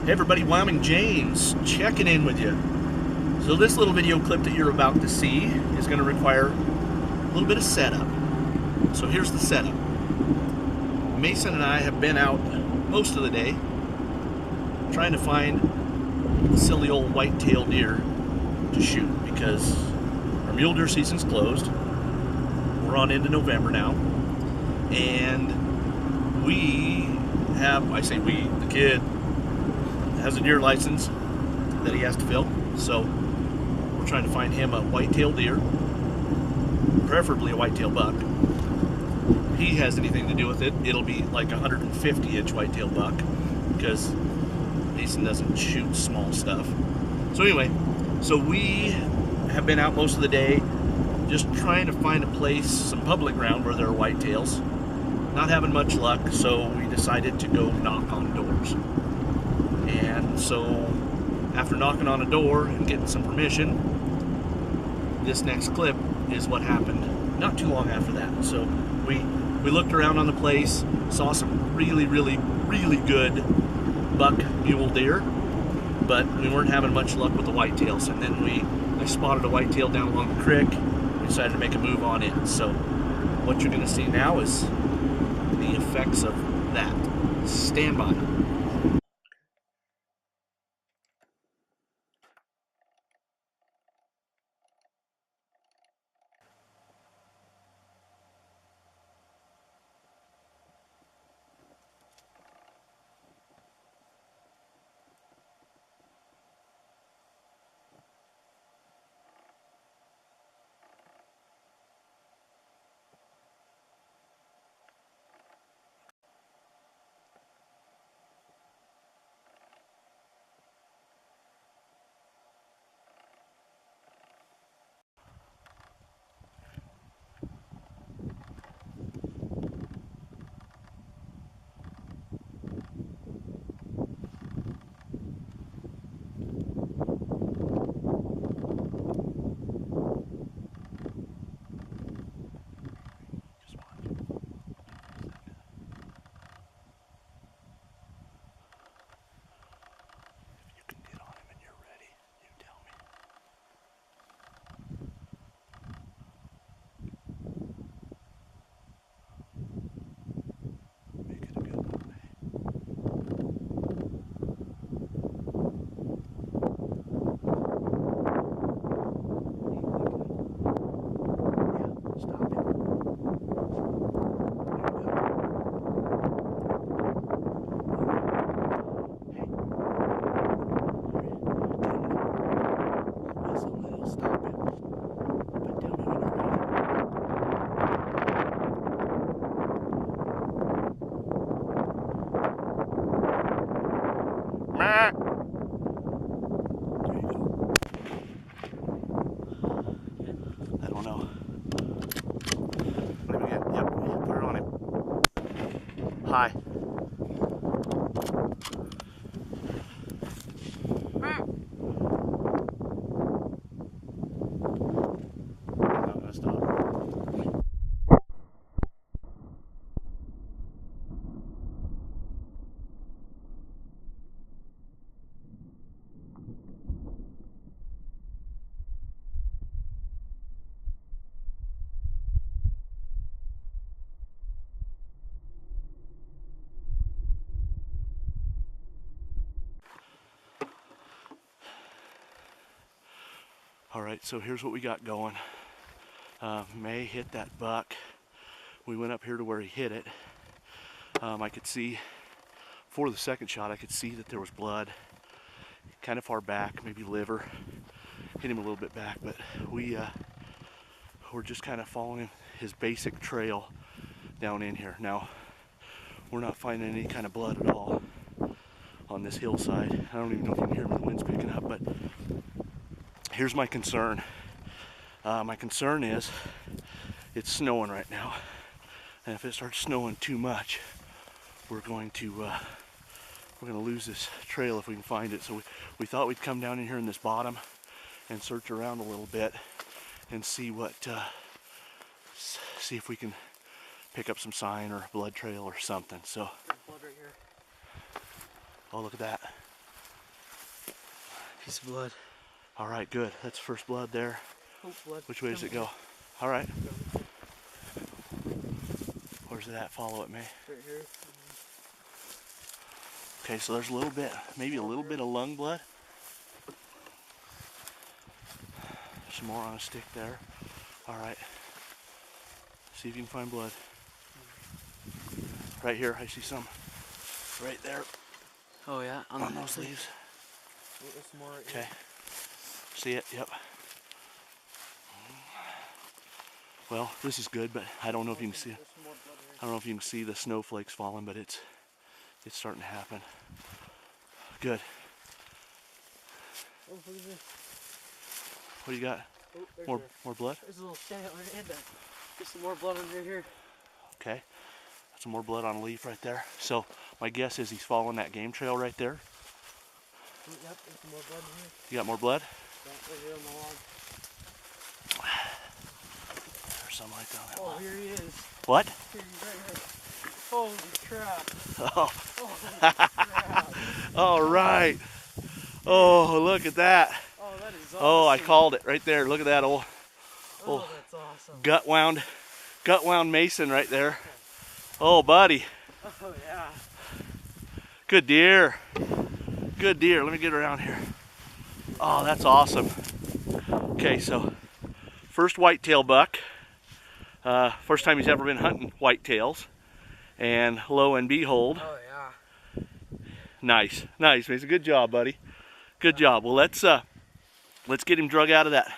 Hey everybody, Wyoming James checking in with you. So this little video clip that you're about to see is going to require a little bit of setup. So here's the setup. Mason and I have been out most of the day trying to find a silly old whitetail deer to shoot because our mule deer season's closed. We're on into November now, and we have, I say we, the kid has a deer license that he has to fill, so we're trying to find him a whitetail deer, preferably a whitetail buck. If he has anything to do with it, it'll be like a 150-inch whitetail buck because Mason doesn't shoot small stuff. So anyway, so we have been out most of the day just trying to find a place, some public ground where there are whitetails. Not having much luck, so we decided to go knock on doors. And so after knocking on a door and getting some permission, this next clip is what happened not too long after that. So we looked around on the place, saw some really good buck mule deer, but we weren't having much luck with the whitetails. And then I spotted a whitetail down along the creek. We decided to make a move on it. So what you're going to see now is the effects of that. Stand by. I don't know. What did we get? Yep, put her on him. Hi. I'm not gonna stop. Alright, so here's what we got going. May hit that buck. We went up here to where he hit it. I could see, for the second shot, I could see that there was blood kind of far back, maybe liver. Hit him a little bit back, but we're just kind of following his basic trail down in here. Now, we're not finding any kind of blood at all on this hillside. I don't even know if you can hear me, the wind's picking up, but here's my concern. My concern is it's snowing right now, and if it starts snowing too much, we're going to lose this trail if we can find it. So we thought we'd come down in here in this bottom and search around a little bit and see if we can pick up some sign or blood trail or something. So, blood right here. Oh, look at that. Piece of blood. All right, good. That's first blood there. Oh, blood. Which way does it go? All right. Where's it at? Follow it, me. Right here. Okay, so there's a little bit, maybe a little bit of lung blood. Some more on a stick there. All right. See if you can find blood. Right here, I see some. Right there. Oh yeah, On those leaves. There's some more right Okay. here. See it? Yep. Well, this is good, but I don't know if you can see it. I don't know if you can see the snowflakes falling, but it's starting to happen. Good. Oh, look at this. What do you got? Oh, More blood? There's a little stain on the end. Get some more blood under here. Okay. Got some more blood on a leaf right there. So my guess is he's following that game trail right there. Oh, yep, there's some more blood in here. You got more blood? Yeah, right here on the log. There's some right down that Oh, log. here he is. What? Here he's right here. Holy crap. Oh. Holy crap. All right. Oh, look at that. Oh, that is awesome. Oh, I called it right there. Look at that old Oh, that's awesome. gut wound mason right there. Oh, buddy. Oh, yeah. Good deer. Good deer. Let me get around here. Oh, that's awesome. Okay, so first whitetail buck. First time he's ever been hunting whitetails. And lo and behold. Oh, yeah. Nice, Mason. Good job, buddy. Good job. Well, let's get him drug out of that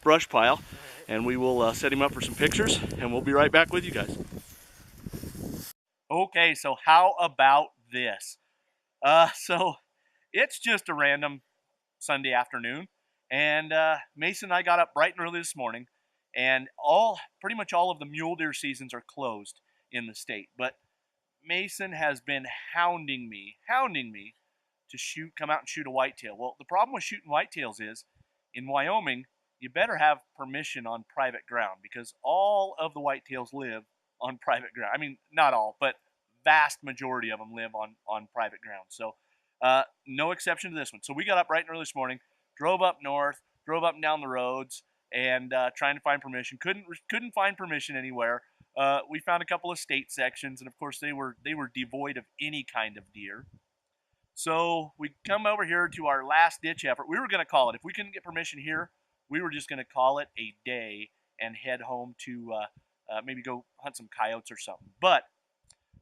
brush pile, and we will set him up for some pictures, and we'll be right back with you guys. Okay, so how about this? So it's just a random Sunday afternoon, and Mason and I got up bright and early this morning, and pretty much all of the mule deer seasons are closed in the state, but Mason has been hounding me to come out and shoot a whitetail. Well, the problem with shooting whitetails is, in Wyoming, you better have permission on private ground, because all of the whitetails live on private ground. I mean, not all, but vast majority of them live on private ground. So no exception to this one. So we got up bright and early this morning, drove up north, drove up and down the roads, and trying to find permission. Couldn't find permission anywhere. We found a couple of state sections, and of course they were devoid of any kind of deer. So we come over here to our last ditch effort. We were going to call it. If we couldn't get permission here, we were just going to call it a day and head home to maybe go hunt some coyotes or something. But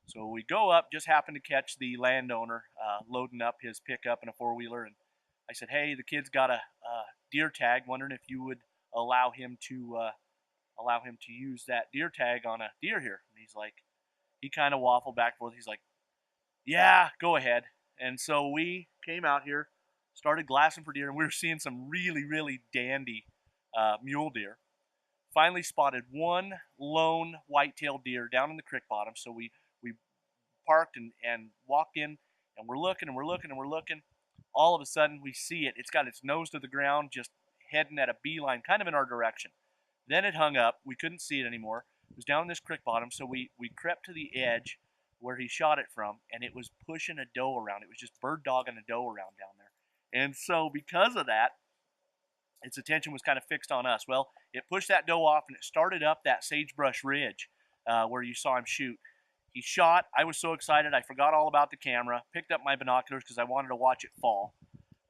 so we go up, just happened to catch the landowner loading up his pickup in a four-wheeler, and I said, "Hey, the kid's got a deer tag. Wondering if you would allow him to use that deer tag on a deer here." And he's like, he kind of waffled back and forth. He's like, "Yeah, go ahead." And so we came out here, started glassing for deer, and we were seeing some really, really dandy mule deer. Finally spotted one lone whitetail deer down in the creek bottom. So we parked and walked in, and we're looking and we're looking and we're looking. All of a sudden, we see it. It's got its nose to the ground, just heading at a beeline, kind of in our direction. Then it hung up. We couldn't see it anymore. It was down in this creek bottom, so we crept to the edge where he shot it from, and it was pushing a doe around. It was just bird dogging a doe around down there. And so because of that, its attention was kind of fixed on us. Well, it pushed that doe off, and it started up that sagebrush ridge where you saw him shoot. He shot. I was so excited, I forgot all about the camera, picked up my binoculars because I wanted to watch it fall.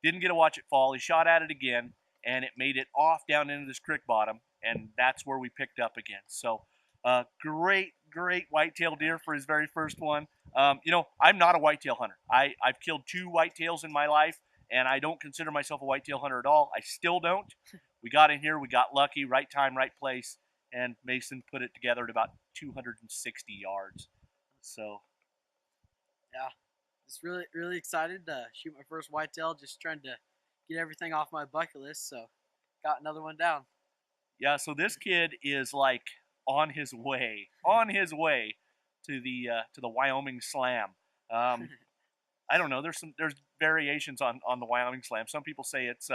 Didn't get to watch it fall. He shot at it again, and it made it off down into this creek bottom, and that's where we picked up again. So great whitetail deer for his very first one. You know, I'm not a whitetail hunter. I've killed 2 whitetails in my life, and I don't consider myself a whitetail hunter at all. I still don't. We got in here, we got lucky, right time, right place, and Mason put it together at about 260 yards. So, yeah, just really excited to shoot my first whitetail. Just trying to get everything off my bucket list. So, got another one down. Yeah, so this kid is like on his way to the Wyoming Slam. I don't know. There's variations on the Wyoming Slam. Some people say it's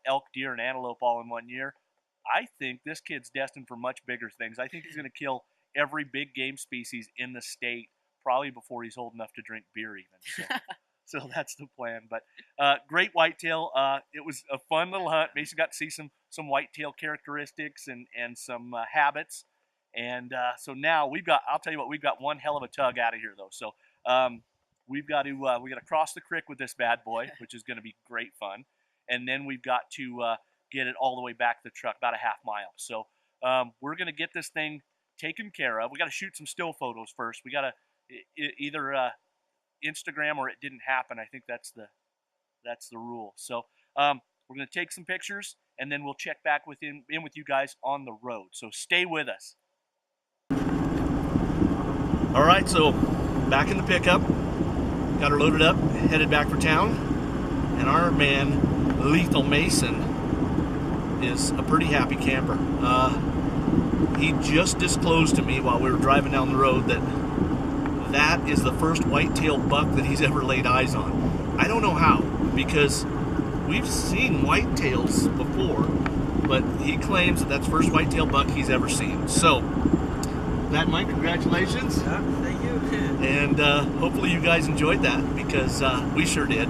elk, deer, and antelope all in one year. I think this kid's destined for much bigger things. I think he's going to kill every big game species in the state probably before he's old enough to drink beer even. So, So that's the plan. But great whitetail. It was a fun little hunt. Basically got to see some whitetail characteristics and some habits. And so now I'll tell you what, we've got one hell of a tug out of here though. So we've got to cross the creek with this bad boy, which is going to be great fun. And then we've got to get it all the way back to the truck, about a half mile. So we're going to get this thing taken care of. We got to shoot some still photos first. We got to either Instagram or it didn't happen. I think that's the rule. So we're going to take some pictures and then we'll check back in with you guys on the road. So stay with us. All right, so back in the pickup, got her loaded up, headed back for town, and our man Lethal Mason is a pretty happy camper. He just disclosed to me while we were driving down the road that is the first whitetail buck that he's ever laid eyes on. I don't know how, because we've seen whitetails before, but he claims that that's the first whitetail buck he's ever seen. So, that, Mike, congratulations. Yeah, thank you. And hopefully you guys enjoyed that, because we sure did.